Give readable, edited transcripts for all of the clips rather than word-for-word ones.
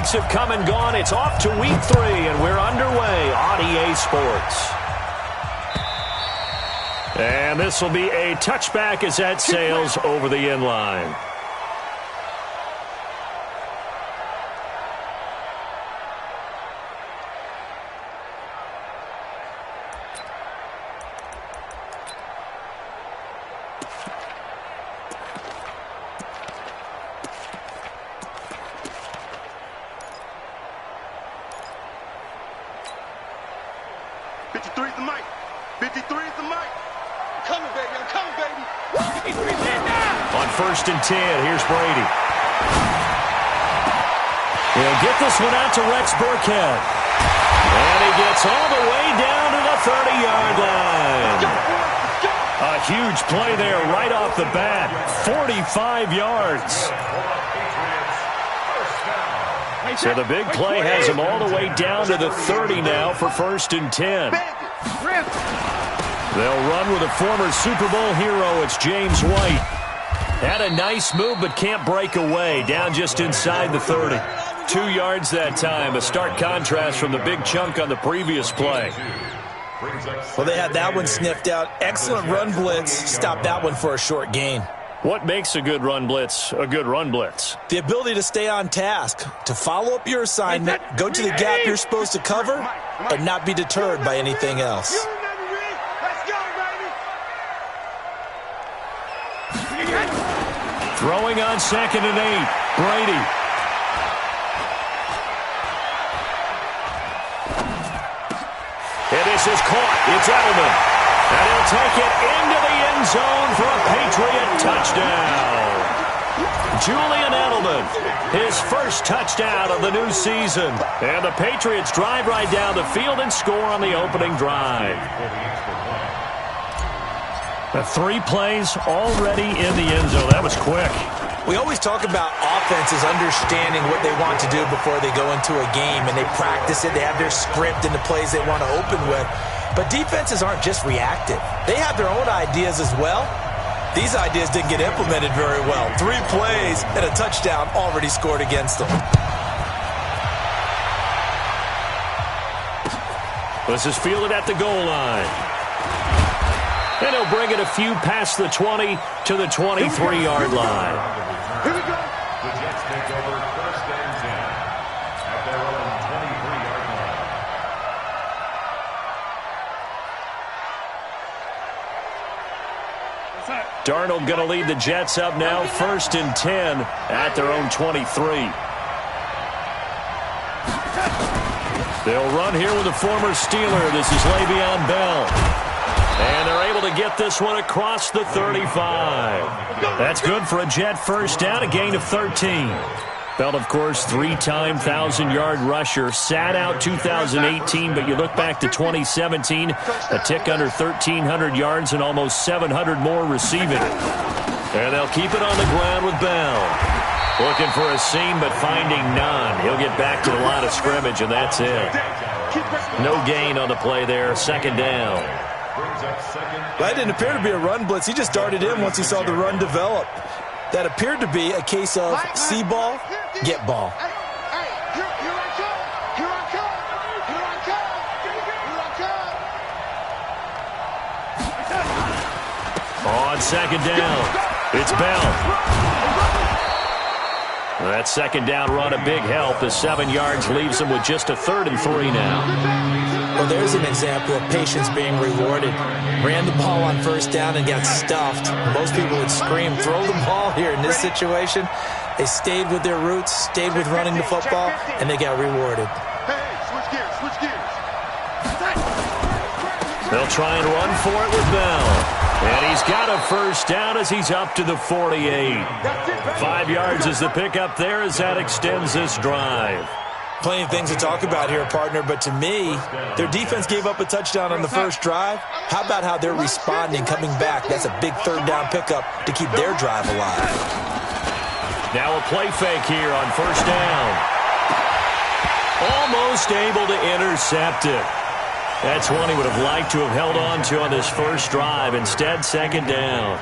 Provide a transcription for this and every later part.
weeks have come and gone. It's off to week 3, and we're underway on EA Sports. And this will be a touchback as that sails over the end line. First and 10, here's Brady. He'll get this one out to Rex Burkhead. And he gets all the way down to the 30-yard line. A huge play there right off the bat. 45 yards. So the big play has him all the way down to the 30 now for first and 10. They'll run with a former Super Bowl hero. It's James White. Had a nice move, but can't break away. Down just inside the 30. 2 yards that time. A stark contrast from the big chunk on the previous play. Well, they had that one sniffed out. Excellent run blitz. Stopped that one for a short gain. What makes a good run blitz a good run blitz? The ability to stay on task, to follow up your assignment, go to the gap you're supposed to cover, and not be deterred by anything else. Throwing on 2nd and 8. Brady. And this is caught. It's Edelman. And he'll take it into the end zone for a Patriot touchdown. Julian Edelman, his first touchdown of the new season. And the Patriots drive right down the field and score on the opening drive. The 3 plays already in the end zone. That was quick. We always talk about offenses understanding what they want to do before they go into a game, and they practice it. They have their script and the plays they want to open with. But defenses aren't just reactive. They have their own ideas as well. These ideas didn't get implemented very well. 3 plays and a touchdown already scored against them. This is fielded at the goal line. And he'll bring it a few past the 20 to the 23-yard line. Here we go. The Jets take over first and 10 at their own 23-yard line. Darnold going to lead the Jets up now, first and 10 at their own 23. They'll run here with a former Steeler. This is Le'Veon Bell. And they're able to get this one across the 35. That's good for a Jet first down, a gain of 13. Bell, of course, 3-time 1,000-yard rusher. Sat out 2018, but you look back to 2017, a tick under 1,300 yards and almost 700 more receiving. And they'll keep it on the ground with Bell. Looking for a seam, but finding none. He'll get back to the line of scrimmage, and that's it. No gain on the play there, second down. That didn't appear to be a run blitz. He just darted in once he saw the run develop. That appeared to be a case of see ball, get ball. On second down, it's Bell. That second down run, a big help. The 7 yards leaves him with just a 3rd and 3 now. Well, there's an example of patience being rewarded. Ran the ball on first down and got stuffed. Most people would scream, throw the ball here. In this situation, they stayed with their roots, stayed with running the football, and they got rewarded. They'll try and run for it with Bell. And he's got a first down as he's up to the 48. 5 yards is the pickup there as that extends this drive. Plenty of things to talk about here, partner, but to me, their defense gave up a touchdown on the first drive. How about how they're responding, coming back? That's a big 3rd down pickup to keep their drive alive. Now a play fake here on first down. Almost able to intercept it. That's one he would have liked to have held on to on this first drive. Instead, second down.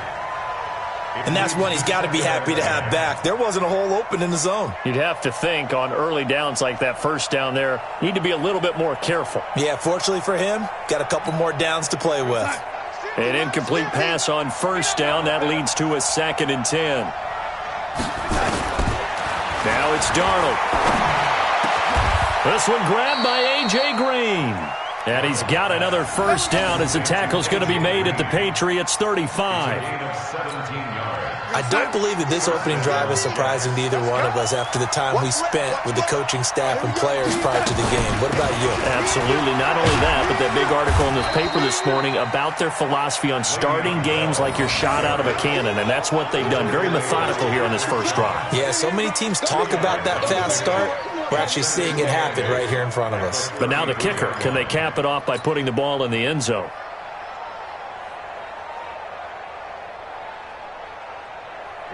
And that's one he's got to be happy to have back. There wasn't a hole open in the zone. You'd have to think on early downs like that first down there, need to be a little bit more careful. Yeah, fortunately for him, got a couple more downs to play with. An incomplete pass on first down. That leads to a 2nd and 10. Now it's Darnold. This one grabbed by A.J. Green. And he's got another first down as the tackle's going to be made at the Patriots 35. I don't believe that this opening drive is surprising to either one of us after the time we spent with the coaching staff and players prior to the game. What about you? Absolutely. Not only that, but that big article in the paper this morning about their philosophy on starting games like you're shot out of a cannon, and that's what they've done. Very methodical here on this first drive. Yeah, so many teams talk about that fast start. We're actually seeing it happen right here in front of us. But now the kicker. Can they cap it off by putting the ball in the end zone?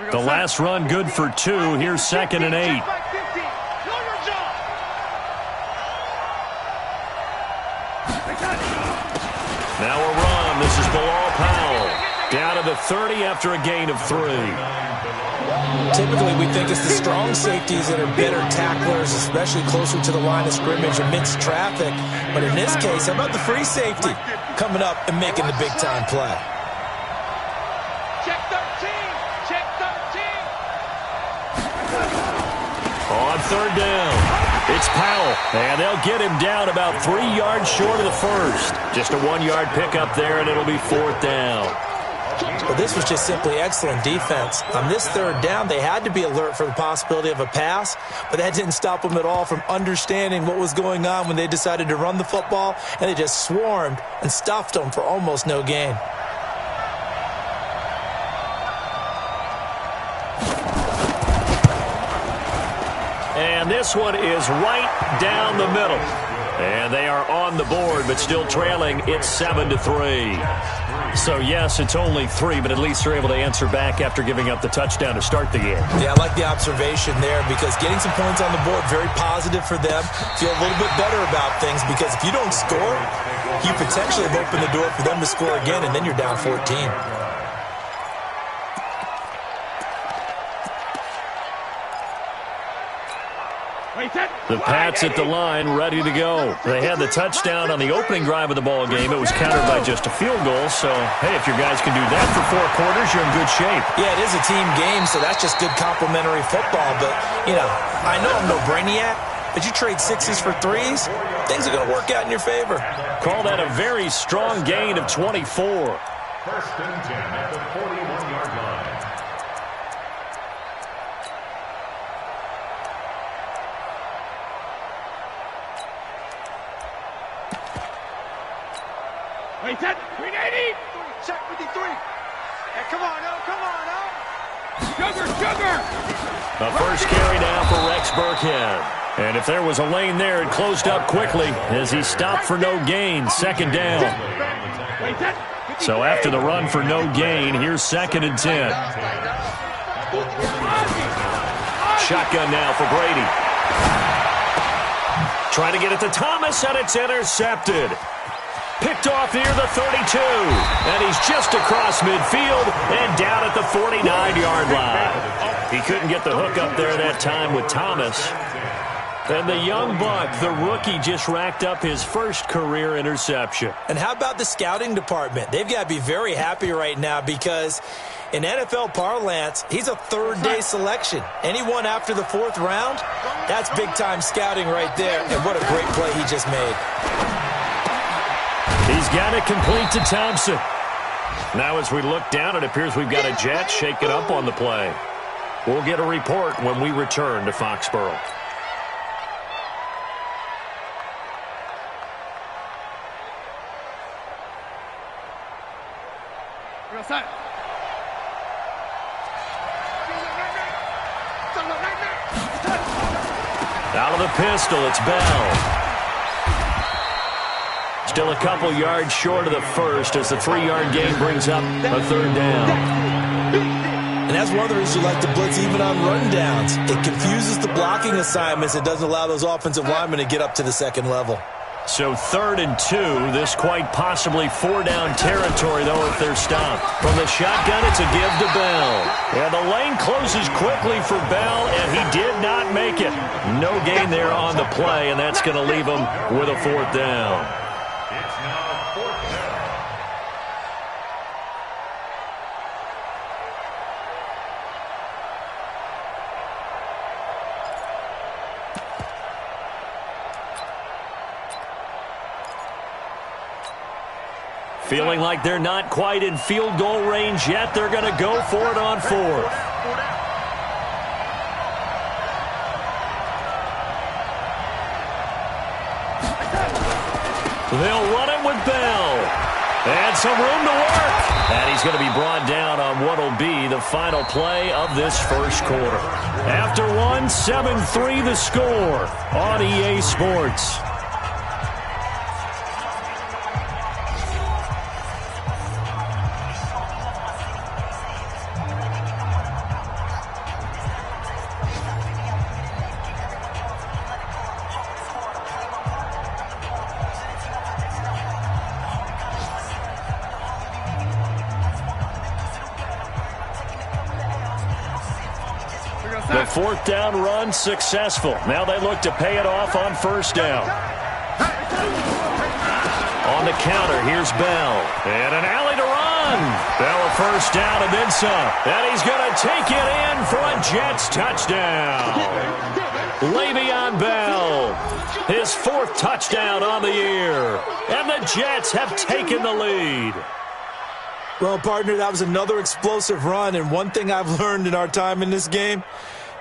The last run good for 2. Here's 2nd and 8. Now a run. This is Bilal Powell. Down to the 30 after a gain of 3. Typically, we think it's the strong safeties that are better tacklers, especially closer to the line of scrimmage amidst traffic. But in this case, how about the free safety coming up and making the big-time play? Check 13. Check 13. On 3rd down, it's Powell. And they'll get him down about 3 yards short of the first. Just a 1-yard pickup there, and it'll be 4th down. Well, this was just simply excellent defense. On this 3rd down, they had to be alert for the possibility of a pass, but that didn't stop them at all from understanding what was going on when they decided to run the football, and they just swarmed and stuffed them for almost no gain. And this one is right down the middle. And they are on the board, but still trailing. It's 7-3. So, yes, it's only 3, but at least they're able to answer back after giving up the touchdown to start the game. Yeah, I like the observation there because getting some points on the board, very positive for them. Feel a little bit better about things because if you don't score, you potentially have opened the door for them to score again, and then you're down 14. The Pats at the line, ready to go. They had the touchdown on the opening drive of the ball game. It was countered by just a field goal. So, hey, if your guys can do that for 4 quarters, you're in good shape. Yeah, it is a team game, so that's just good complimentary football. But, you know, I know I'm no brainiac, but you trade 6s for 3s, things are going to work out in your favor. Call that a very strong gain of 24. 1st and 10 at the 41-yard line. Wait, that 380. Check 53. Hey, come on, now. Come on, now. Sugar. The first carry now for Rex Burkhead. And if there was a lane there, it closed up quickly as he stopped for no gain. 2nd down. So after the run for no gain, here's 2nd and 10. Shotgun now for Brady. Trying to get it to Thomas, and it's intercepted. Picked off near the 32, and he's just across midfield and down at the 49-yard line. He couldn't get the hook up there that time with Thomas. And the young buck, the rookie, just racked up his first career interception. And how about the scouting department? They've got to be very happy right now because in NFL parlance, he's a 3rd-day selection. Anyone after the 4th round, that's big-time scouting right there. And what a great play he just made. He's got it complete to Thompson. Now as we look down, it appears we've got a Jet shaken up on the play. We'll get a report when we return to Foxborough. Out of the pistol, it's Bell. Still a couple yards short of the first as the 3-yard gain brings up a 3rd down. And that's one of the reasons you like to blitz even on rundowns. It confuses the blocking assignments. It doesn't allow those offensive linemen to get up to the 2nd level. So 3rd and 2. This quite possibly 4-down territory, though, if they're stopped. From the shotgun, it's a give to Bell. And the lane closes quickly for Bell, and he did not make it. No gain there on the play, and that's going to leave him with a 4th down. It's now 4th down. Feeling like they're not quite in field goal range yet. They're going to go for it on 4th. They'll run it with Bell. And some room to work. And he's going to be brought down on what will be the final play of this first quarter. After 7-3 the score on EA Sports. The 4th down run successful. Now they look to pay it off on 1st down. On the counter, here's Bell. And an alley to run. Bell a 1st down and then some. And he's going to take it in for a Jets touchdown. Le'Veon Bell, his 4th touchdown on the year. And the Jets have taken the lead. Well, partner, that was another explosive run, and one thing I've learned in our time in this game,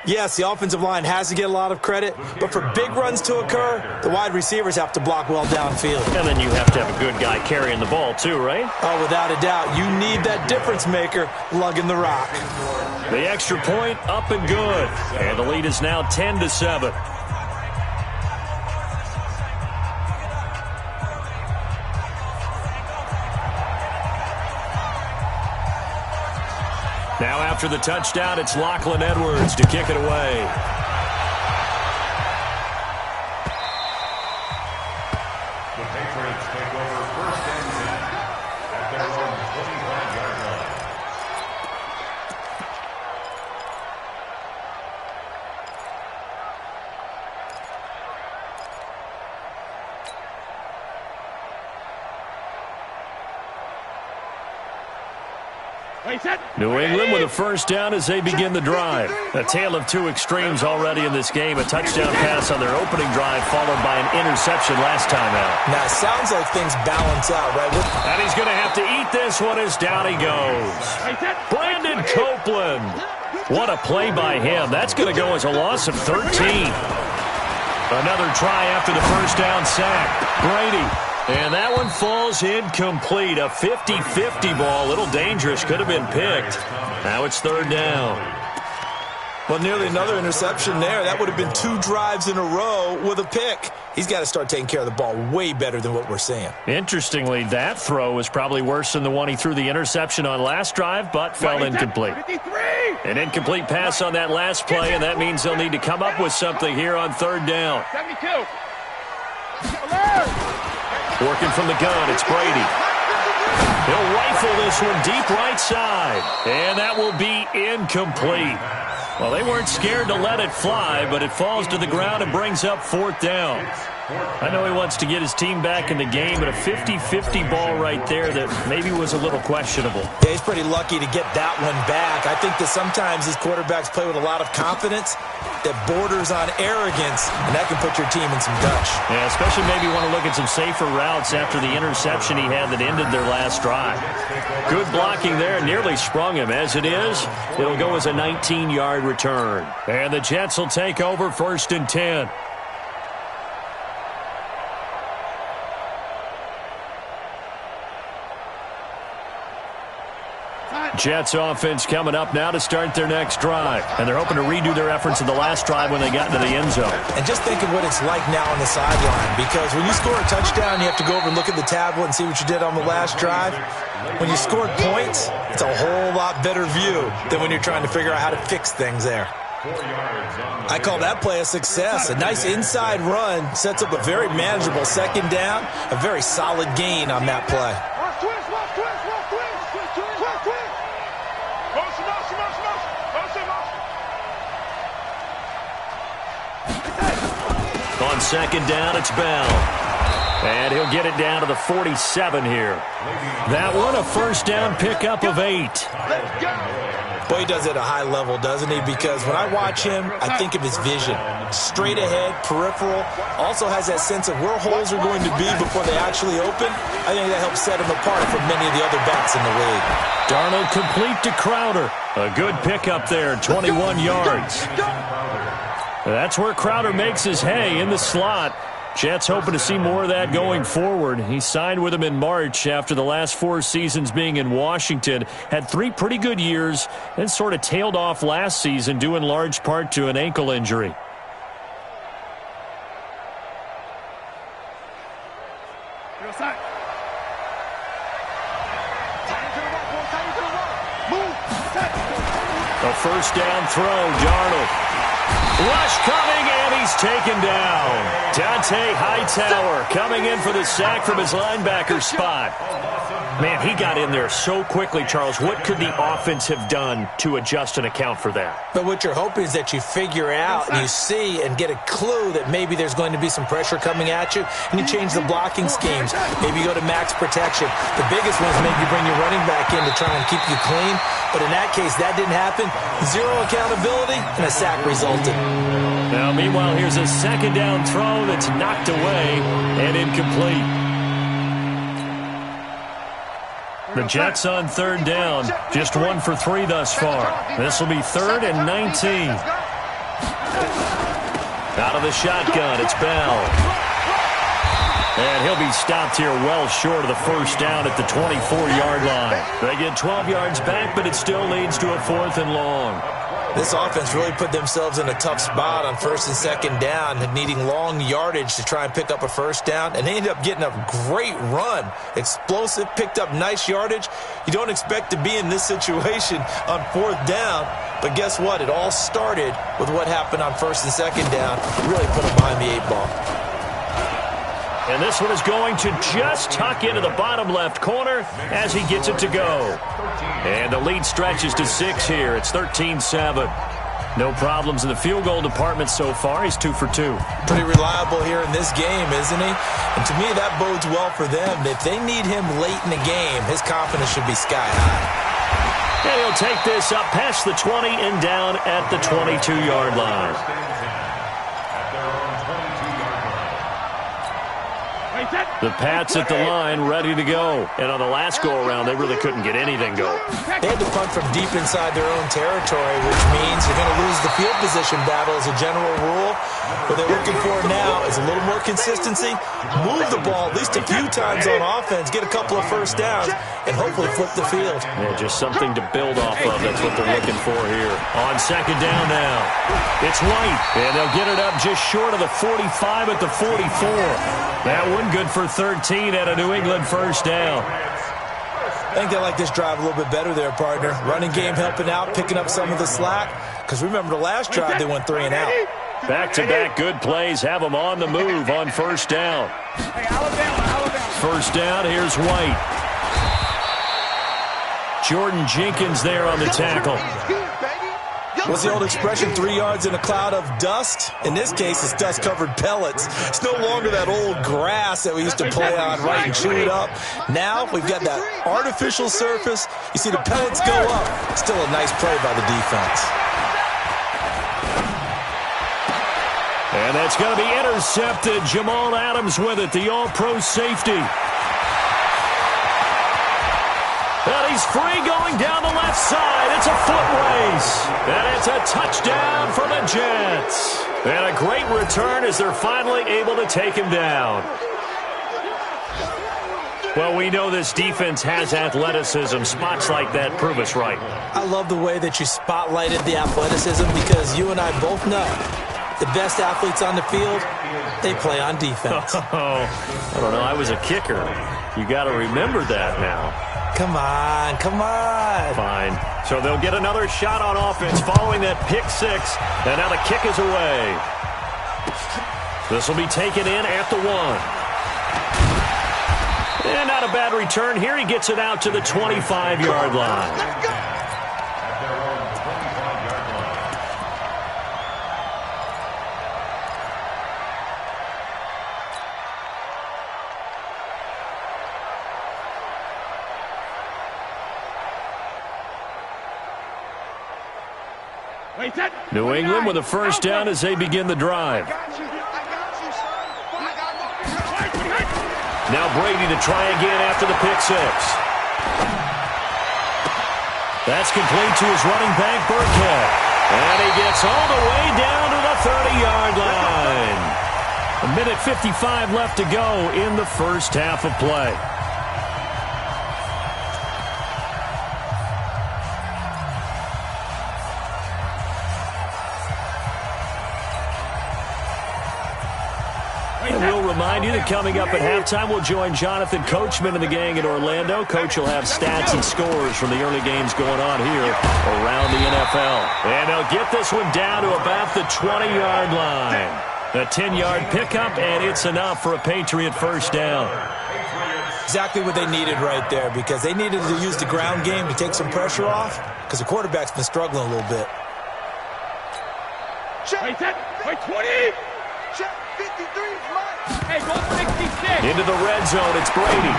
yes, the offensive line has to get a lot of credit, but for big runs to occur, the wide receivers have to block well downfield. And then you have to have a good guy carrying the ball too, right? Oh, without a doubt. You need that difference maker lugging the rock. The extra point up and good, and the lead is now 10-7. Now after the touchdown, it's Lachlan Edwards to kick it away. The Patriots take over 1st and 10 at their own 25-yard line. New England with a 1st down as they begin the drive. A tale of 2 extremes already in this game. A touchdown pass on their opening drive followed by an interception last time out. Now, it sounds like things balance out, right? And he's going to have to eat this one as down he goes. Brandon Copeland. What a play by him. That's going to go as a loss of 13. Another try after the 1st down sack. Brady. And that one falls incomplete. A 50-50 ball. A little dangerous. Could have been picked. Now it's 3rd down. Well, nearly another interception there. That would have been 2 drives in a row with a pick. He's got to start taking care of the ball way better than what we're seeing. Interestingly, that throw was probably worse than the one he threw the interception on last drive, but fell incomplete. An incomplete pass on that last play, and that means they'll need to come up with something here on 3rd down. 72. Working from the gun, it's Brady. He'll rifle this one deep right side. And that will be incomplete. Well, they weren't scared to let it fly, but it falls to the ground and brings up 4th down. I know he wants to get his team back in the game, but a 50-50 ball right there that maybe was a little questionable. Yeah, he's pretty lucky to get that one back. I think that sometimes these quarterbacks play with a lot of confidence that borders on arrogance, and that can put your team in some dutch. Yeah, especially maybe want to look at some safer routes after the interception he had that ended their last drive. Good blocking there, nearly sprung him. As it is, it'll go as a 19-yard return. And the Jets will take over 1st and 10. Jets offense coming up now to start their next drive. And they're hoping to redo their efforts in the last drive when they got into the end zone. And just think of what it's like now on the sideline, because when you score a touchdown, you have to go over and look at the tablet and see what you did on the last drive. When you scored points, it's a whole lot better view than when you're trying to figure out how to fix things there. I call that play a success. A nice inside run sets up a very manageable second down, a very solid gain on that play. On second down, it's Bell. And he'll get it down to the 47 here. That one, a first down pickup of 8. Boy, he does it at a high level, doesn't he? Because when I watch him, I think of his vision. Straight ahead, peripheral. Also has that sense of where holes are going to be before they actually open. I think that helps set him apart from many of the other backs in the league. Darnold complete to Crowder. A good pickup there, 21 yards. That's where Crowder makes his hay in the slot. Jets hoping to see more of that going forward. He signed with him in March after the last 4 seasons being in Washington. Had 3 pretty good years and sort of tailed off last season due in large part to an ankle injury. A first down throw, Darnold. Rush coming, and he's taken down. Dante Hightower coming in for the sack from his linebacker spot. Man, he got in there so quickly, Charles. What could the offense have done to adjust and account for that? But what you're hoping is that you figure out and you see and get a clue that maybe there's going to be some pressure coming at you, and you change the blocking schemes. Maybe you go to max protection. The biggest one is maybe you bring your running back in to try and keep you clean. But in that case, that didn't happen. 0 accountability, and a sack resulted. Now, meanwhile, here's a second down throw that's knocked away and incomplete. The Jets on third down, just 1 for 3 thus far. This will be 3rd and 19. Out of the shotgun, it's Bell. And he'll be stopped here well short of the first down at the 24-yard line. They get 12 yards back, but it still leads to a 4th and long. This offense really put themselves in a tough spot on 1st and 2nd down, needing long yardage to try and pick up a first down, and they ended up getting a great run. Explosive, picked up nice yardage. You don't expect to be in this situation on 4th down, but guess what? It all started with what happened on 1st and 2nd down. Really put them behind the 8 ball. And this one is going to just tuck into the bottom left corner as he gets it to go. And the lead stretches to 6 here. It's 13-7. No problems in the field goal department so far. He's 2 for 2. Pretty reliable here in this game, isn't he? And to me, that bodes well for them. If they need him late in the game, his confidence should be sky high. And he'll take this up past the 20 and down at the 22-yard line. The Pats at the line, ready to go. And on the last go-around, they really couldn't get anything going. They had to punt from deep inside their own territory, which means you're going to lose the field position battle as a general rule. What they're looking for now is a little more consistency, move the ball at least a few times on offense, get a couple of first downs, and hopefully flip the field. Yeah, just something to build off of. That's what they're looking for here. On second down now, it's White, and they'll get it up just short of the 45 at the 44. That one good for 13 at a New England first down. I think they like this drive a little bit better there, partner. Running game helping out, picking up some of the slack. Because remember the last drive, they went 3 and out. Back-to-back good plays have them on the move on first down. First down, here's White. Jordan Jenkins there on the tackle. What's the old expression, 3 yards in a cloud of dust? In this case, it's dust-covered pellets. It's no longer that old grass that we used to play on, right, and chew it up. Now we've got that artificial surface. You see the pellets go up. Still a nice play by the defense. And that's going to be intercepted. Jamal Adams with it, the all-pro safety. And he's free going down the left side. It's a foot race. And it's a touchdown for the Jets. And a great return as they're finally able to take him down. Well, we know this defense has athleticism. Spots like that prove us right. I love the way that you spotlighted the athleticism because you and I both know the best athletes on the field, they play on defense. Oh, I don't know. I was a kicker. You got to remember that now. Come on, come on. Fine. So they'll get another shot on offense following that pick six. And now the kick is away. This will be taken in at the 1. And not a bad return here. He gets it out to the 25-yard line. At their own 25-yard line. New England with a first down as they begin the drive. Now Brady to try again after the pick six. That's complete to his running back, Burkhead. And he gets all the way down to the 30-yard line. 1:55 left to go in the first half of play. And we'll remind you that coming up at halftime, we'll join Jonathan Coachman and the gang in Orlando. Coach will have stats and scores from the early games going on here around the NFL. And they'll get this one down to about the 20-yard line. A 10-yard pickup, and it's enough for a Patriot first down. Exactly what they needed right there, because they needed to use the ground game to take some pressure off, because the quarterback's been struggling a little bit. Wait, 20! Check 53 is mine. Hey, go 66. Into the red zone, it's Brady.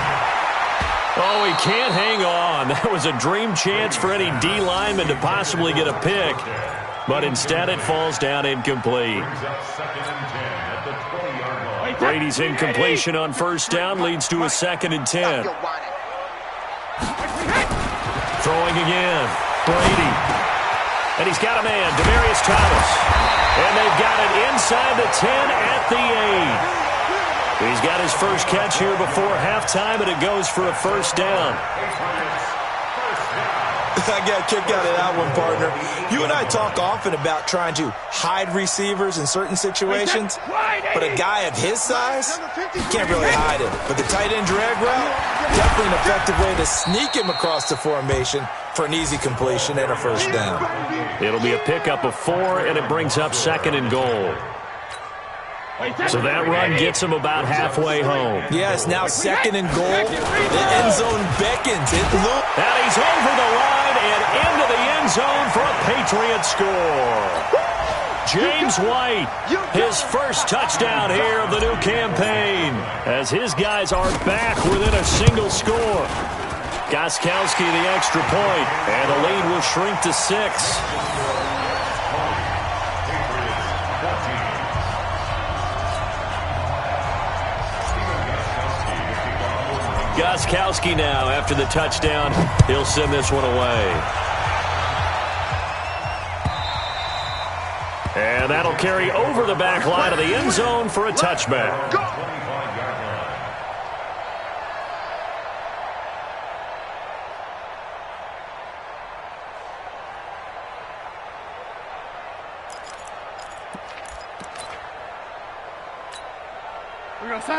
Oh, he can't hang on. That was a dream chance for any D lineman to possibly get a pick. But instead it falls down incomplete. Brady's incompletion on first down leads to a 2nd and 10. Throwing again. Brady. And he's got a man, Demaryius Thomas. And they've got it inside the 10 at the 8. He's got his first catch here before halftime, and it goes for a first down. I got a kick out of that one, partner. You and I talk often about trying to hide receivers in certain situations, but a guy of his size, you can't really hide him. But the tight end drag route, definitely an effective way to sneak him across the formation for an easy completion and a first down. It'll be a pickup of 4, and it brings up 2nd and goal. So that run gets him about halfway home. Yes, now 2nd and goal. The end zone beckons. And he's over the line and into the end zone for a Patriot score. James White, his first touchdown here of the new campaign, as his guys are back within a single score. Gostkowski the extra point, and the lead will shrink to 6. Gostkowski now, after the touchdown, he'll send this one away. And that'll carry over the back line of the end zone for a touchback.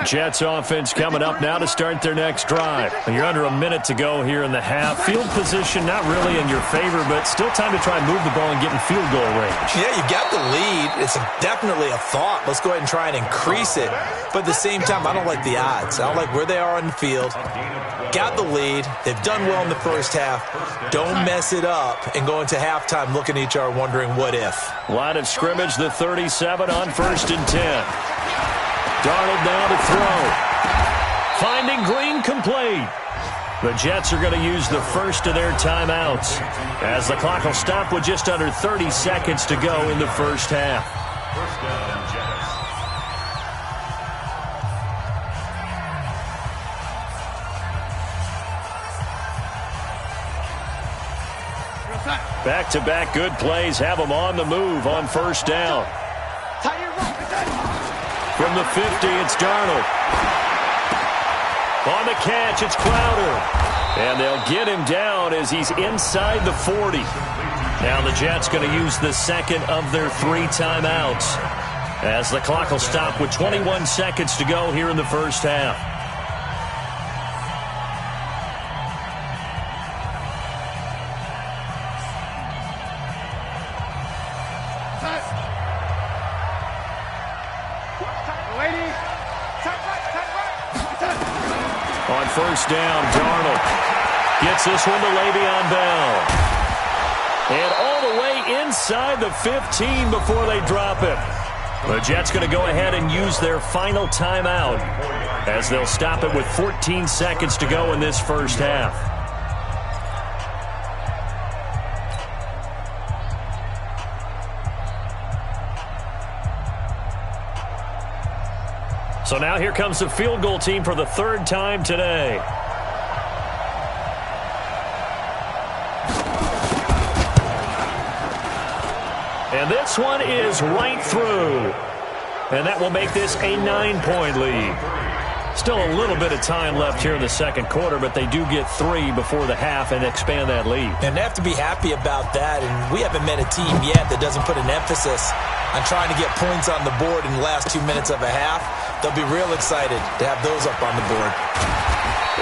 Jets offense coming up now to start their next drive. And you're under a minute to go here in the half. Field position not really in your favor, but still time to try and move the ball and get in field goal range. Yeah, you've got the lead. It's definitely a thought. Let's go ahead and try and increase it. But at the same time, I don't like the odds. I don't like where they are on the field. Got the lead. They've done well in the first half. Don't mess it up and go into halftime looking at each other wondering what if. Line of scrimmage, the 37 on 1st and 10. Darnold now to throw. Finding Green complete. The Jets are going to use the first of their timeouts as the clock will stop with just under 30 seconds to go in the first half. First down, Jets. Back-to-back good plays have them on the move on first down. From the 50, it's Darnold. On the catch, it's Crowder. And they'll get him down as he's inside the 40. Now the Jets going to use the second of their 3 timeouts as the clock will stop with 21 seconds to go here in the first half. On first down, Darnold gets this one to Le'Veon Bell. And all the way inside the 15 before they drop it. The Jets going to go ahead and use their final timeout as they'll stop it with 14 seconds to go in this first half. So now here comes the field goal team for the third time today. And this one is right through. And that will make this a 9-point lead. Still a little bit of time left here in the second quarter, but they do get 3 before the half and expand that lead. And they have to be happy about that. And we haven't met a team yet that doesn't put an emphasis on trying to get points on the board in the last 2 minutes of a half. They'll be real excited to have those up on the board.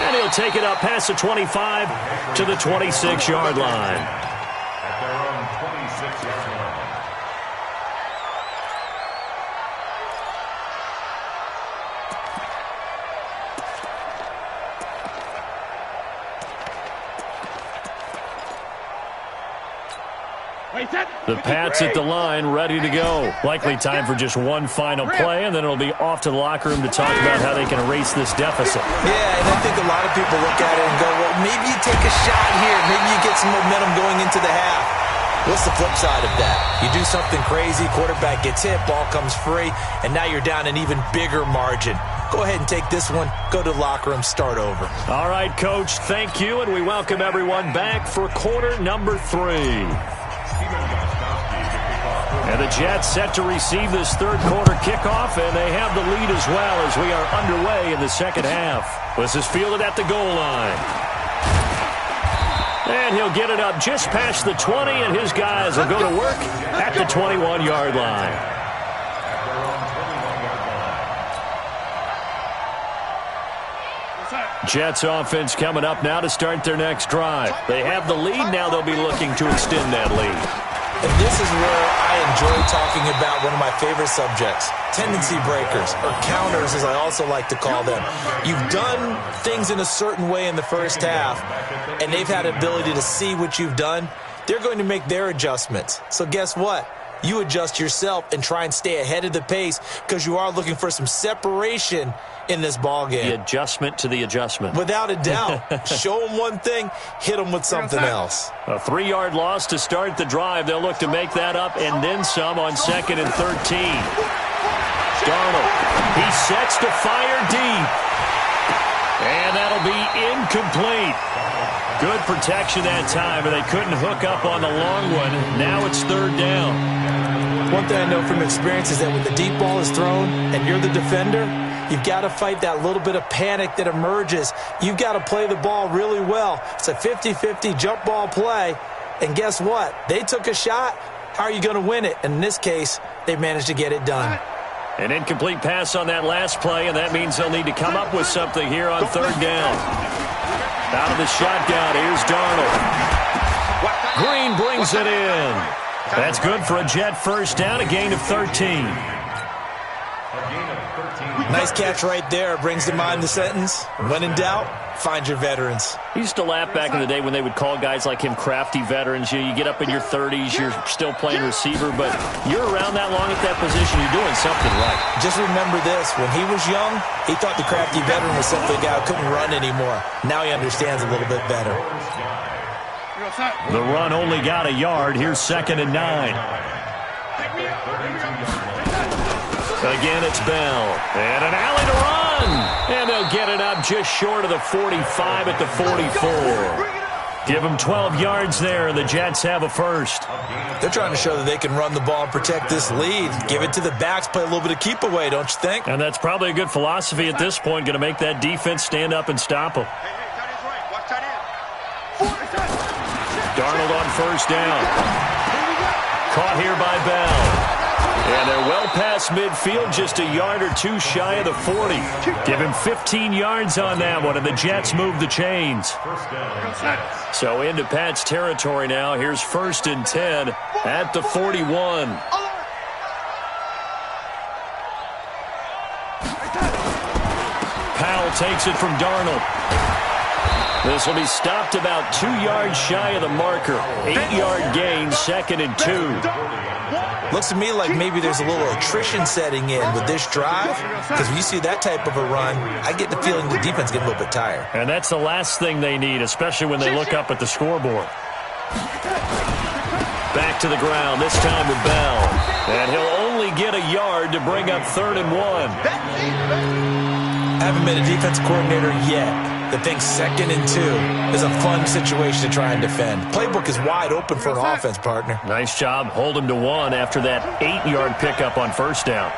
And he'll take it up past the 25 to the 26-yard line. At their own 26-yard line. The Pats at the line, ready to go. Likely time for just one final play, and then it'll be off to the locker room to talk about how they can erase this deficit. Yeah, and I think a lot of people look at it and go, well, maybe you take a shot here. Maybe you get some momentum going into the half. What's the flip side of that? You do something crazy, quarterback gets hit, ball comes free, and now you're down an even bigger margin. Go ahead and take this one, go to the locker room, start over. All right, Coach, thank you, and we welcome everyone back for quarter number 3. And the Jets set to receive this third quarter kickoff, and they have the lead as well as we are underway in the second half. This is fielded at the goal line. And he'll get it up just past the 20, and his guys will go to work at the 21-yard line. Jets offense coming up now to start their next drive. They have the lead. Now they'll be looking to extend that lead. And this is where I enjoy talking about one of my favorite subjects, tendency breakers, or counters as I also like to call them. You've done things in a certain way in the first half, and they've had ability to see what you've done. They're going to make their adjustments. So guess what? You adjust yourself and try and stay ahead of the pace because you are looking for some separation in this ball game. The adjustment to the adjustment. Without a doubt. Show them one thing, hit them with something else. A 3-yard loss to start the drive. They'll look to make that up and then some on 2nd and 13. Darnold, he sets to fire deep. And that'll be incomplete. Good protection that time, but they couldn't hook up on the long one. Now it's 3rd down. One thing I know from experience is that when the deep ball is thrown and you're the defender, you've got to fight that little bit of panic that emerges. You've got to play the ball really well. It's a 50-50 jump ball play. And guess what? They took a shot. How are you going to win it? And in this case, they managed to get it done. An incomplete pass on that last play, and that means they'll need to come up with something here on 3rd down. Out of the shotgun, here's Darnold. Green brings it in. That's good for a Jet first down, a gain of 13. Nice catch right there. Brings to mind the sentence, when in doubt, find your veterans. I used to laugh back in the day when they would call guys like him crafty veterans. You get up in your 30s, you're still playing receiver, but you're around that long at that position, you're doing something right. Just remember this, when he was young, he thought the crafty veteran was simply a guy who couldn't run anymore. Now he understands a little bit better. The run only got a yard. Here's 2nd and 9. Again, it's Bell. And an alley to run. And they'll get it up just short of the 45 at the 44. Give them 12 yards there, and the Jets have a first. They're trying to show that they can run the ball and protect this lead. Give it to the backs, play a little bit of keep away, don't you think? And that's probably a good philosophy at this point, going to make that defense stand up and stop them. Darnold on first down. Caught here by Bell. And they're well past midfield, just a yard or two shy of the 40. Give him 15 yards on that one, and the Jets move the chains. So into Pat's territory now. Here's 1st and 10 at the 41. Powell takes it from Darnold. This will be stopped about 2 yards shy of the marker. 8-yard gain, 2nd and 2. Looks to me like maybe there's a little attrition setting in with this drive, because when you see that type of a run, I get the feeling the defense getting a little bit tired. And that's the last thing they need, especially when they look up at the scoreboard. Back to the ground, this time with Bell. And he'll only get a yard to bring up 3rd and 1. Haven't been a defensive coordinator yet that thinks 2nd and 2 is a fun situation to try and defend. Playbook is wide open for an offense, partner. Nice job. Hold him to 1 after that 8-yard pickup on 1st down.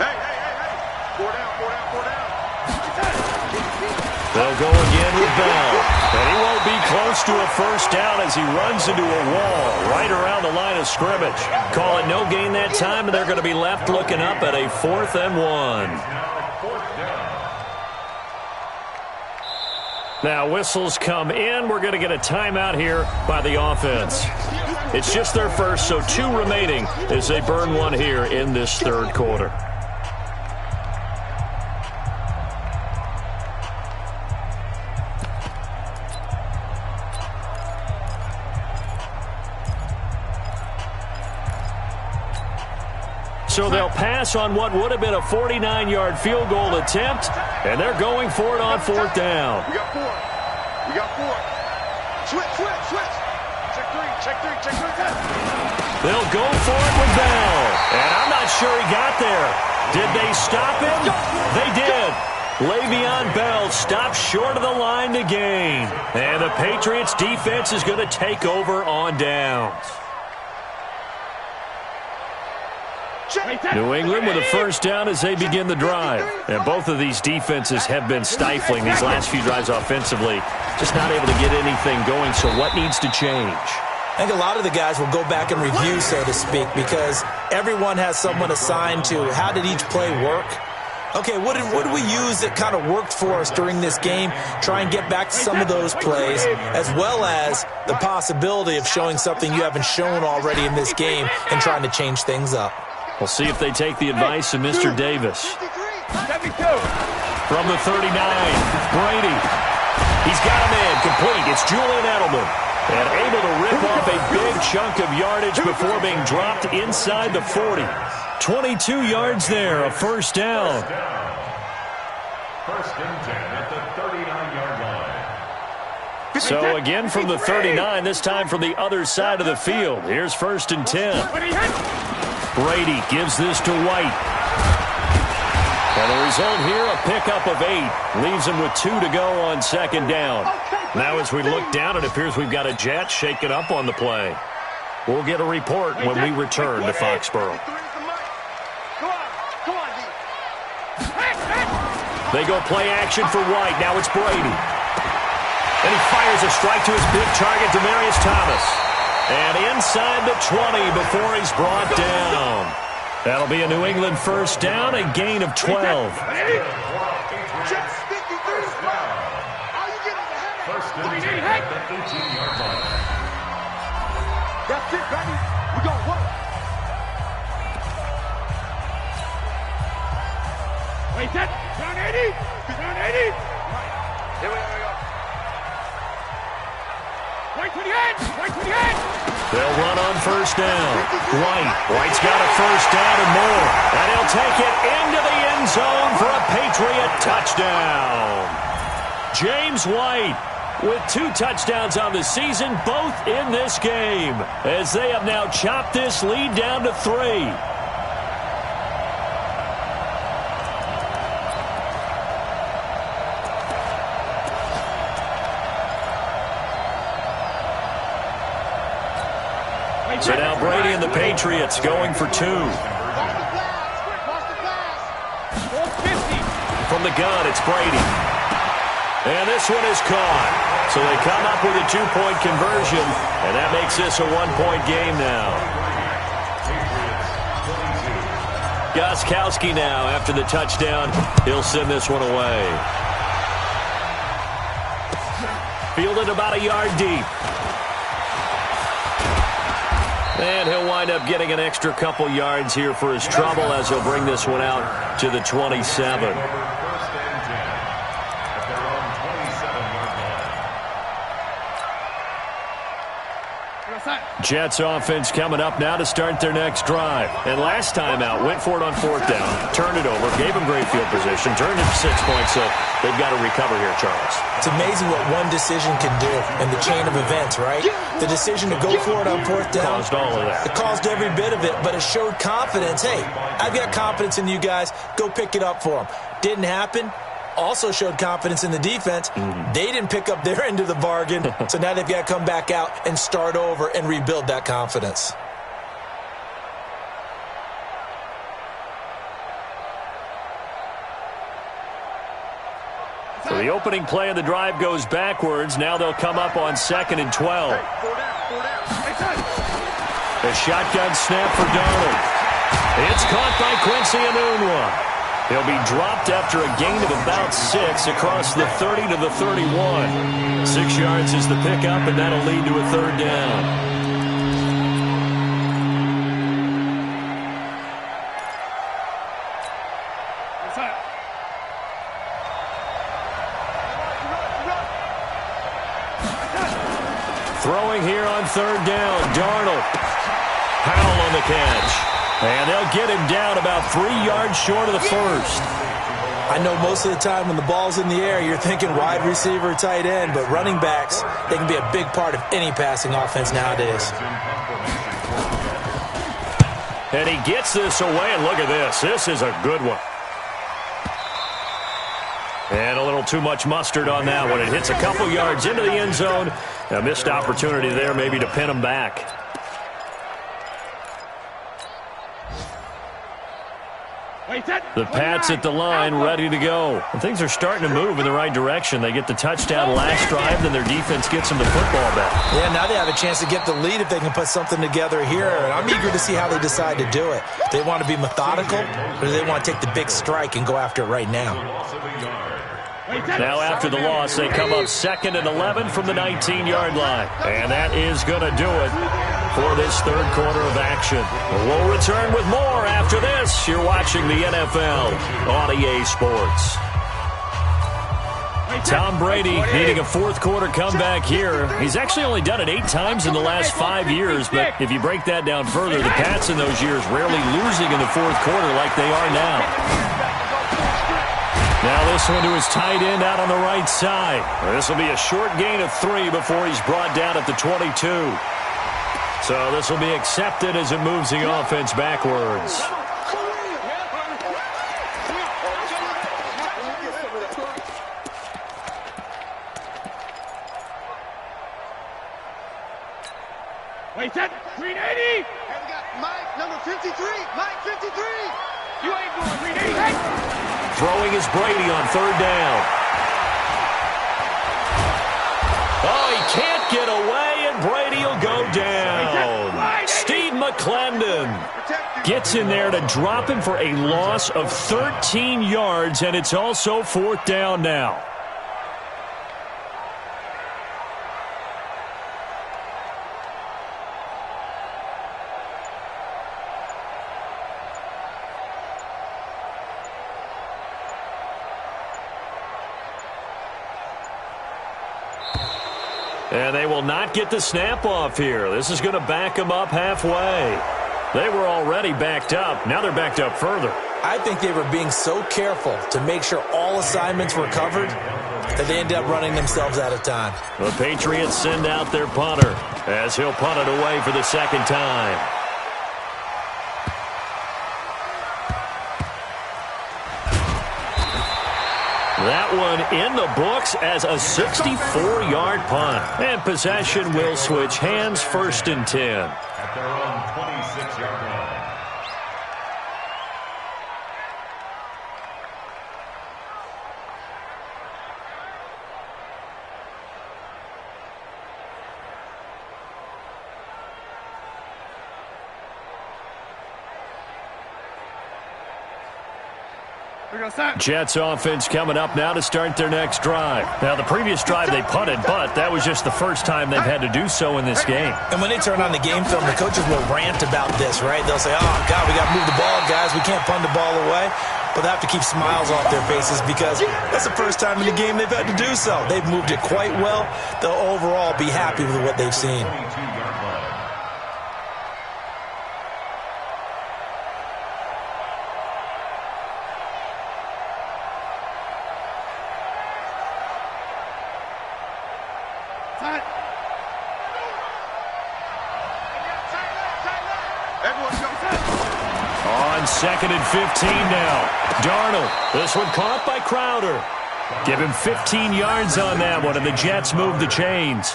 They'll go again with Bell. And he won't be close to a 1st down as he runs into a wall right around the line of scrimmage. Call it no gain that time, and they're going to be left looking up at a 4th and 1. Now whistles come in. We're going to get a timeout here by the offense. It's just their first, so 2 remaining as they burn 1 here in this 3rd quarter. So they'll pass on what would have been a 49-yard field goal attempt, and they're going for it on 4th down. We got 4. We got 4. Switch. Check three. They'll go for it with Bell, and I'm not sure he got there. Did they stop him? They did. Le'Veon Bell stopped short of the line to gain, and the Patriots defense is going to take over on downs. New England with a 1st down as they begin the drive. And both of these defenses have been stifling these last few drives offensively. Just not able to get anything going, so what needs to change? I think a lot of the guys will go back and review, so to speak, because everyone has someone assigned to how did each play work. Okay, what did we use that kind of worked for us during this game? Try and get back to some of those plays, as well as the possibility of showing something you haven't shown already in this game and trying to change things up. We'll see if they take the advice of Mr. Davis. From the 39, Brady. He's got him in, complete. It's Julian Edelman. And able to rip off a big chunk of yardage before being dropped inside the 40. 22 yards there, a 1st down. 1st and 10 at the 39-yard line. So again from the 39, this time from the other side of the field. Here's 1st and 10. Brady gives this to White. And the result here, a pickup of 8. Leaves him with 2 to go on 2nd down. Now as we look down, it appears we've got a Jet shaken up on the play. We'll get a report when we return to Foxborough. They go play action for White. Now it's Brady. And he fires a strike to his big target, Demaryius Thomas. And inside the 20 before he's brought down. That'll be a New England 1st down, a gain of 12. First and 10 at the 18-yard line. That's it, baby. We're going to work. Wait, that. Down 80. Down 80. Here we go. Wait to the edge. Wait to the edge. They'll run on 1st down. White's got a 1st down and more. And he'll take it into the end zone for a Patriot touchdown. James White with 2 touchdowns on the season, both in this game, as they have now chopped this lead down to 3. So now Brady and the Patriots going for 2. From the gun, it's Brady. And this one is caught. So they come up with a 2-point conversion, and that makes this a 1-point game now. Gostkowski now, after the touchdown, he'll send this one away. Fielded about a yard deep. And he'll wind up getting an extra couple yards here for his trouble as he'll bring this one out to the 27. Jets offense coming up now to start their next drive. And last time out, went for it on fourth down, turned it over, gave them great field position, turned it 6 points, so they've got to recover here, Charles. It's amazing what one decision can do in the chain of events, right? The decision to go for it on fourth down. Caused all of that. It caused every bit of it, but it showed confidence. Hey, I've got confidence in you guys. Go pick it up for them. Didn't happen. Also showed confidence in the defense. They didn't pick up their end of the bargain, so now they've got to come back out and start over and rebuild that confidence. So the opening play of the drive goes backwards. Now they'll come up on 2nd and 12. A shotgun snap for Darnold. It's caught by Quincy Enunwa. He'll be dropped after a gain of about 6 across the 30 to the 31. 6 yards is the pickup, and that'll lead to a 3rd down. Throwing here on 3rd down, Darnold. Powell on the catch. And they'll get him down about 3 yards short of the first. I know most of the time when the ball's in the air, you're thinking wide receiver, tight end, but running backs, they can be a big part of any passing offense nowadays. And he gets this away, and look at this. This is a good one. And a little too much mustard on that one. It hits a couple yards into the end zone. A missed opportunity there maybe to pin him back. The Pats at the line, ready to go. And things are starting to move in the right direction. They get the touchdown last drive, then their defense gets them the football back. Yeah, now they have a chance to get the lead if they can put something together here. And I'm eager to see how they decide to do it. Do they want to be methodical, or do they want to take the big strike and go after it right now? Now after the loss, they come up 2nd and 11 from the 19-yard line. And that is going to do it for this 3rd quarter of action. We'll return with more after this. You're watching the NFL on EA Sports. Tom Brady needing a 4th quarter comeback here. He's actually only done it 8 times in the last 5 years, but if you break that down further, the Pats in those years rarely losing in the 4th quarter like they are now. Now this one to his tight end out on the right side. This will be a short gain of 3 before he's brought down at the 22. So this will be accepted as it moves the offense backwards. Wait, that 380. And we got Mike, number 53. Mike, 53. You ain't going 380. Hey. Throwing is Brady on 3rd down. Oh, he can't get away, and Brady will go down. Steve McClendon gets in there to drop him for a loss of 13 yards, and it's also 4th down now. And they will not get the snap off here. This is going to back them up halfway. They were already backed up. Now they're backed up further. I think they were being so careful to make sure all assignments were covered that they ended up running themselves out of time. The Patriots send out their punter as he'll punt it away for the 2nd time. That one in the books as a 64-yard punt. And possession will switch hands, 1st and 10. At their own 26-yard line. Jets offense coming up now to start their next drive. Now, the previous drive they punted, but that was just the first time they've had to do so in this game. And when they turn on the game film, the coaches will rant about this, right? They'll say, oh, God, we got to move the ball, guys. We can't punt the ball away. But they have to keep smiles off their faces because that's the first time in the game they've had to do so. They've moved it quite well. They'll overall be happy with what they've seen. On 2nd and 15 now. Darnold. This one caught by Crowder. Give him 15 yards on that one, and the Jets move the chains.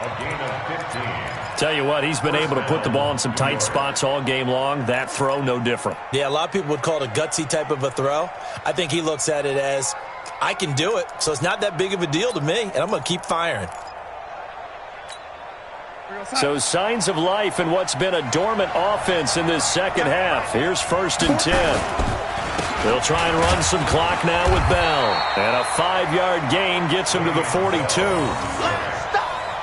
A gain of 15. Tell you what, he's been able to put the ball in some tight spots all game long. That throw, no different. Yeah, a lot of people would call it a gutsy type of a throw. I think he looks at it as, I can do it, so it's not that big of a deal to me, and I'm going to keep firing. So signs of life in what's been a dormant offense in this second half. Here's 1st and 10. They'll try and run some clock now with Bell. And a 5-yard gain gets him to the 42.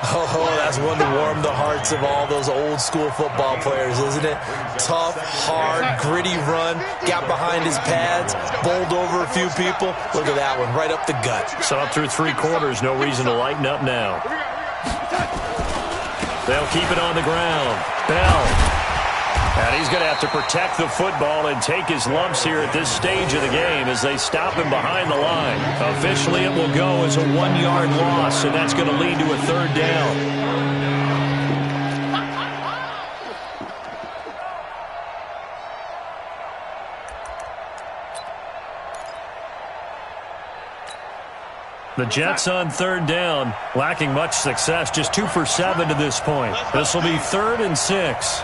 Oh, that's one to warm the hearts of all those old school football players, isn't it? Tough, hard, gritty run, got behind his pads, bowled over a few people. Look at that one, right up the gut. So up through 3 quarters, no reason to lighten up now. They'll keep it on the ground. Bell. And he's going to have to protect the football and take his lumps here at this stage of the game as they stop him behind the line. Officially, it will go as a 1-yard loss, and that's going to lead to a 3rd down. The Jets on 3rd down, lacking much success, just 2 for 7 to this point. This will be 3rd and 6.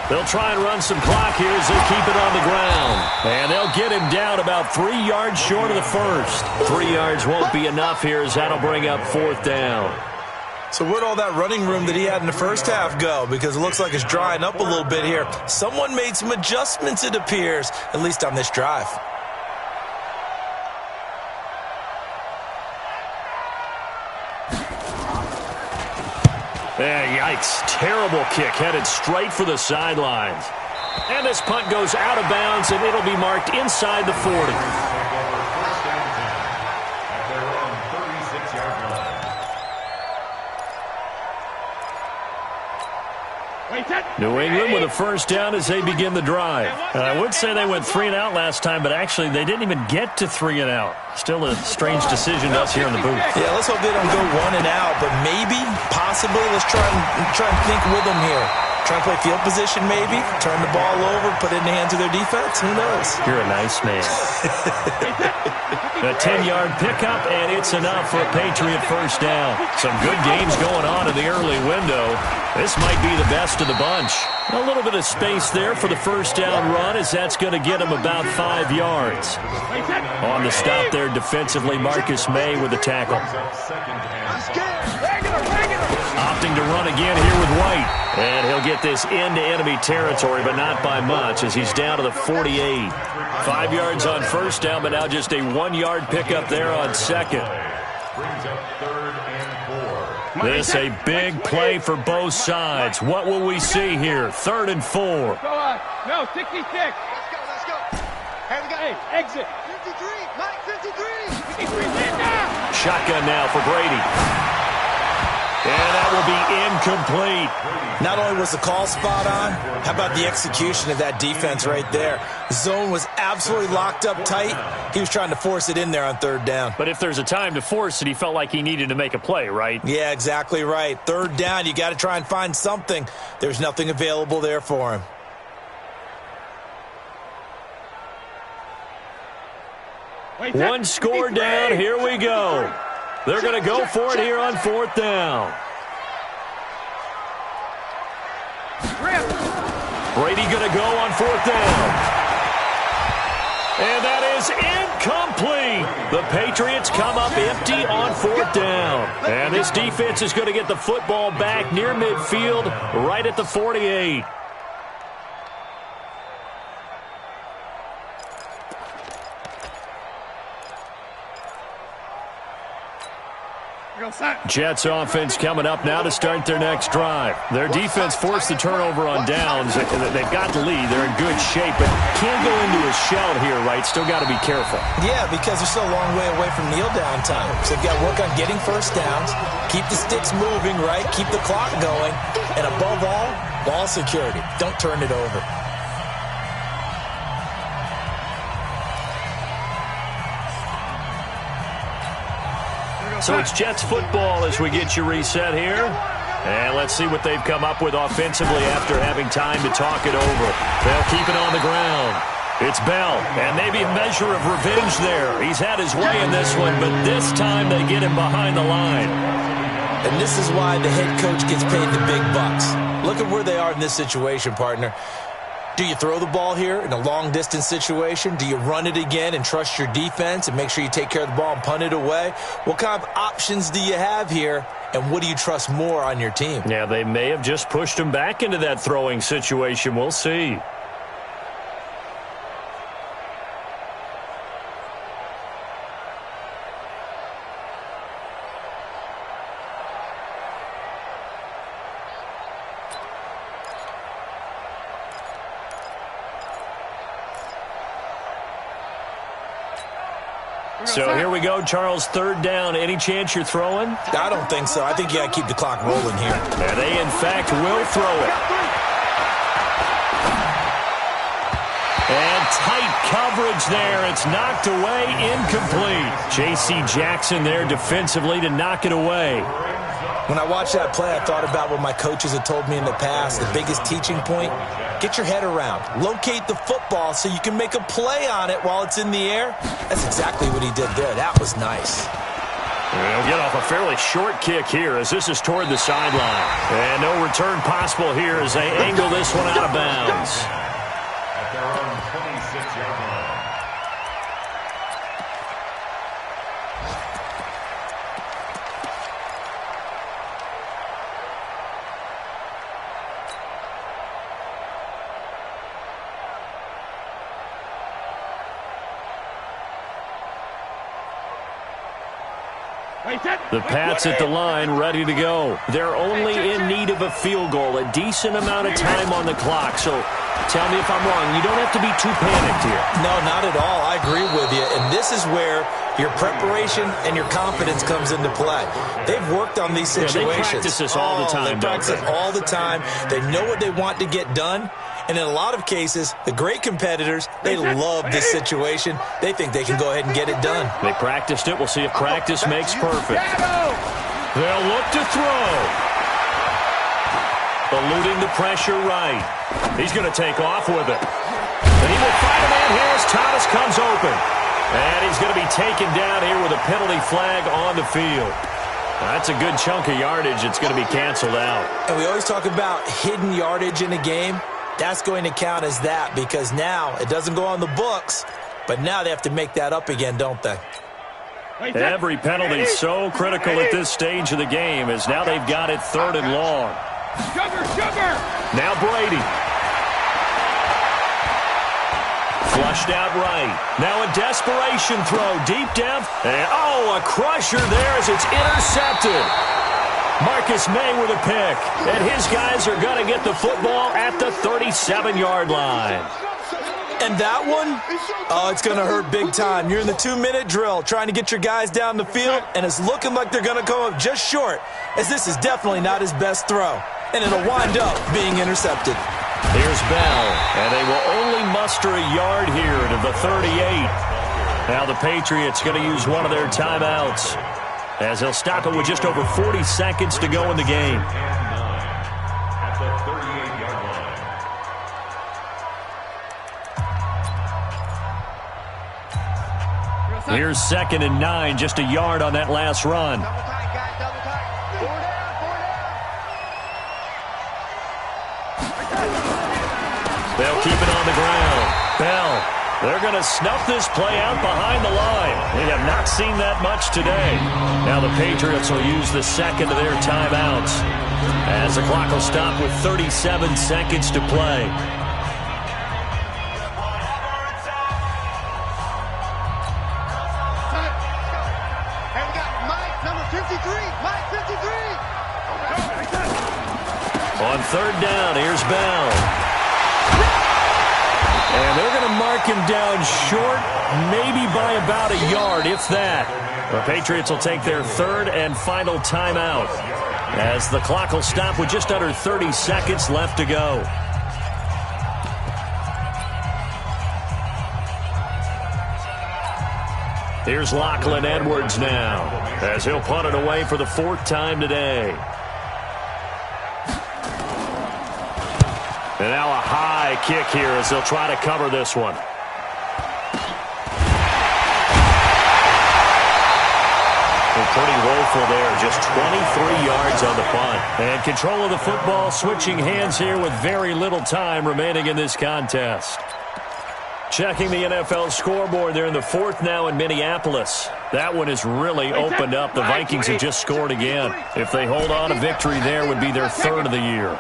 They'll try and run some clock here as they keep it on the ground. And they'll get him down about 3 yards short of the first. 3 yards won't be enough here as that'll bring up 4th down. So where'd all that running room that he had in the first half go? Because it looks like it's drying up a little bit here. Someone made some adjustments, it appears, at least on this drive. Yikes. Terrible kick headed straight for the sidelines. And this punt goes out of bounds, and it'll be marked inside the 40. Take over 1st and 10 at their own 36-yard line. New England with a 1st down as they begin the drive. I would say they went 3 and out last time, but actually they didn't even get to 3 and out. Still a strange decision to us here in the booth. Yeah, let's hope they don't go 1 and out, but maybe, possibly, let's try and think with them here. Try and play field position maybe, turn the ball over, put it in the hands of their defense. Who knows? You're a nice man. A 10-yard pickup, and it's enough for a Patriot 1st down. Some good games going on in the early window. This might be the best of the bunch. A little bit of space there for the 1st down run as that's going to get him about 5 yards. On the stop there defensively, Marcus May with the tackle. Opting to run again here with White. And he'll get this into enemy territory, but not by much as he's down to the 48. 5 yards on 1st down, but now just a 1-yard pickup there on 2nd. Brings up 3rd and 4. This a big play for both sides. What will we see here? 3rd and 4. No, 66. Let's go. Hey, exit. 53, Mike, 53. 53, Linda. Shotgun now for Brady. And that will be incomplete. Not only was the call spot on, how about the execution of that defense right there? The zone was absolutely locked up tight. He was trying to force it in there on 3rd down. But if there's a time to force it, he felt like he needed to make a play, right? Yeah, exactly right. 3rd down, you got to try and find something. There's nothing available there for him. One score down. Here we go. They're going to go for it here on 4th down. Brady going to go on 4th down. And that is incomplete. The Patriots come up empty on 4th down. And this defense is going to get the football back near midfield, right at the 48. Jets offense coming up now to start their next drive. Their defense forced the turnover on downs. They've got the lead. They're in good shape, but can't go into a shell here, right? Still got to be careful. Yeah, because they're still a long way away from kneel down time. So they've got to work on getting first downs, keep the sticks moving, right? Keep the clock going, and above all, ball security. Don't turn it over. So it's Jets football as we get you reset here. And let's see what they've come up with offensively after having time to talk it over. They'll keep it on the ground. It's Bell, and maybe a measure of revenge there. He's had his way in this one, but this time they get him behind the line. And this is why the head coach gets paid the big bucks. Look at where they are in this situation, partner. Do you throw the ball here in a long-distance situation? Do you run it again and trust your defense and make sure you take care of the ball and punt it away? What kind of options do you have here, and what do you trust more on your team? Yeah, they may have just pushed him back into that throwing situation. We'll see. So here we go, Charles, third down. Any chance you're throwing? I don't think so. I think you got to keep the clock rolling here. And they, in fact, will throw it. And tight coverage there. It's knocked away, incomplete. J.C. Jackson there defensively to knock it away. When I watched that play, I thought about what my coaches had told me in the past. The biggest teaching point, get your head around. Locate the football so you can make a play on it while it's in the air. That's exactly what he did there. That was nice. They'll get off a fairly short kick here as this is toward the sideline. And no return possible here as they angle this one out of bounds. At their own 26-yard line. The Pats at the line, ready to go. They're only in need of a field goal, a decent amount of time on the clock. So tell me if I'm wrong. You don't have to be too panicked here. No, not at all. I agree with you. And this is where your preparation and your confidence comes into play. They've worked on these situations. Yeah, they practice this all the time. They practice it all the time. They know what they want to get done. And in a lot of cases, the great competitors, they love this situation. They think they can go ahead and get it done. They practiced it. We'll see if practice makes perfect. They'll look to throw. Eluding the pressure right. He's going to take off with it. And he will find a man here as Thomas comes open. And he's going to be taken down here with a penalty flag on the field. That's a good chunk of yardage. It's going to be canceled out. And we always talk about hidden yardage in a game. That's going to count as that because now it doesn't go on the books, but now they have to make that up again, don't they? Every penalty is so critical at this stage of the game as now they've got it third and long. Sugar! Now Brady. Flushed out right. Now a desperation throw deep down. And a crusher there as it's intercepted. Marcus May with a pick. And his guys are going to get the football at the 37-yard line. And that one, it's going to hurt big time. You're in the 2-minute drill trying to get your guys down the field, and it's looking like they're going to come up just short, as this is definitely not his best throw. And it'll wind up being intercepted. Here's Bell, and they will only muster a yard here to the 38. Now the Patriots going to use one of their timeouts, as they'll stop it with just over 40 seconds to go in the game. At the 38-yard line. Here's 2nd and 9, just a yard on that last run. Double tight, guys, double tight. Four down. They'll keep it on the ground. Bell, they're going to snuff this play out behind the line. We have not seen that much today. Now the Patriots will use the second of their timeouts, as the clock will stop with 37 seconds to play. And we got Mike, number 53. Mike 53. On third down, here's Bell. And they're going to mark him down short, maybe by about a yard, if that. The Patriots will take their third and final timeout as the clock will stop with just under 30 seconds left to go. Here's Lachlan Edwards now as he'll punt it away for the fourth time today. And now a high kick here as they'll try to cover this one. Pretty woeful there, just 23 yards on the punt. And control of the football, switching hands here with very little time remaining in this contest. Checking the NFL scoreboard, they're in the fourth now in Minneapolis. That one has really opened up. The Vikings have just scored again. If they hold on, a victory there would be their third of the year.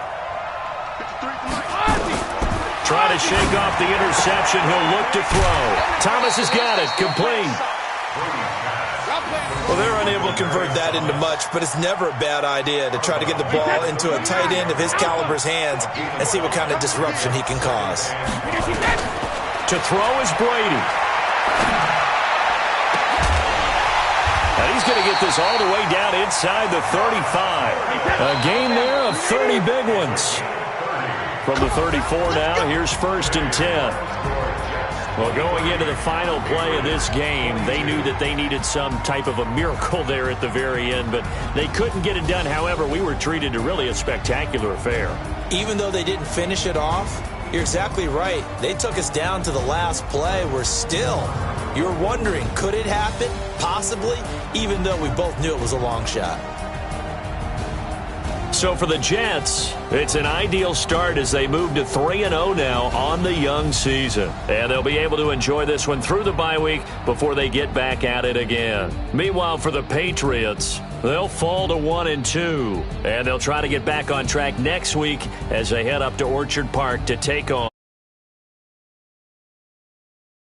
Try to shake off the interception. He'll look to throw. Thomas has got it. Complete. Well, they're unable to convert that into much, but it's never a bad idea to try to get the ball into a tight end of his caliber's hands and see what kind of disruption he can cause. To throw is Brady. And he's going to get this all the way down inside the 35. A gain there of 30 big ones. From the 34 now, here's 1st and 10. Well, going into the final play of this game, they knew that they needed some type of a miracle there at the very end, but they couldn't get it done. However, we were treated to really a spectacular affair. Even though they didn't finish it off, you're exactly right. They took us down to the last play. We're still, you're wondering, could it happen? Possibly, even though we both knew it was a long shot. So for the Jets, it's an ideal start as they move to 3-0 now on the young season. And they'll be able to enjoy this one through the bye week before they get back at it again. Meanwhile, for the Patriots, they'll fall to 1-2. And they'll try to get back on track next week as they head up to Orchard Park to take on